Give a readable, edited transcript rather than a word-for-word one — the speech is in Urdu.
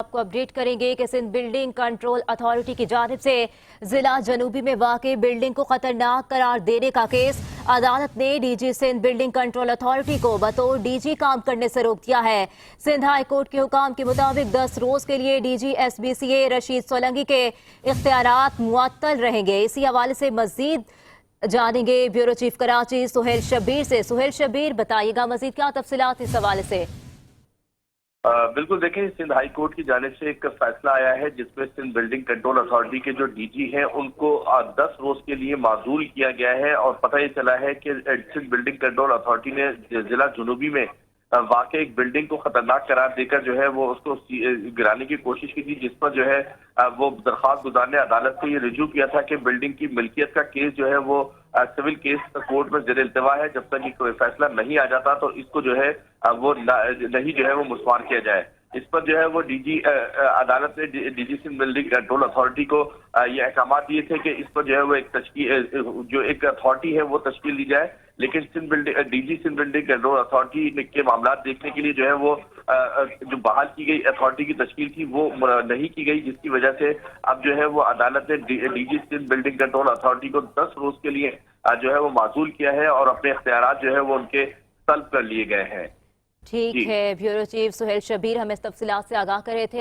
آپ کو اپڈیٹ کریں گے کہ سندھ بلڈنگ کنٹرول اتھارٹی کی جانب سے ضلع جنوبی میں واقع بلڈنگ کو خطرناک قرار دینے کا کیس عدالت نے D G Sindh building control authority کو بطور ڈی جی کام کرنے سے روک دیا ہے۔ سندھ ہائی کورٹ کے حکام کے مطابق 10 روز کے لیے D G S B C A Rashid Solangi کے اختیارات معطل رہیں گے۔ اسی حوالے سے مزید جانیں گے بیورو چیف کراچی سہیل شبیر سے۔ سہیل شبیر، بتائیے گا مزید کیا تفصیلات اس حوالے سے؟ بالکل، دیکھیں سندھ ہائی کورٹ کی جانب سے ایک فیصلہ آیا ہے جس میں سندھ بلڈنگ کنٹرول اتھارٹی کے جو ڈی جی ہیں ان کو 10 روز کے لیے معزول کیا گیا ہے، اور پتہ یہ چلا ہے کہ سندھ بلڈنگ کنٹرول اتھارٹی نے ضلع جنوبی میں واقع ایک بلڈنگ کو خطرناک قرار دے کر جو ہے وہ اس کو گرانے کی کوشش کی تھی، جس پر جو ہے وہ درخواست گزار نے عدالت سے یہ رجوع کیا تھا کہ بلڈنگ کی ملکیت کا کیس جو ہے وہ سول کیس کورٹ میں زیر التوا ہے، جب تک یہ کوئی فیصلہ نہیں آ جاتا تو اس کو جو ہے وہ نہیں جو ہے وہ مسمار کیا جائے۔ اس پر جو ہے وہ ڈی جی عدالت نے D G Sindh building control authority کو یہ احکامات دیے تھے کہ اس پر جو ہے وہ ایک تشکیل جو ایک اتھارٹی ہے وہ تشکیل دی جائے، لیکن D G Sindh building control authority کے معاملات دیکھنے کے لیے جو ہے وہ جو بحال کی گئی اتھارٹی کی تشکیل تھی وہ نہیں کی گئی، جس کی وجہ سے اب جو ہے وہ عدالت نے D G Sindh building control authority کو 10 روز کے لیے جو ہے وہ معزول کیا ہے اور اپنے اختیارات جو ہے وہ ان کے طلب کر لیے گئے ہیں۔ ٹھیک ہے، بیورو چیف سہیل شبیر ہمیں اس تفصیلات سے آگاہ کر رہے تھے۔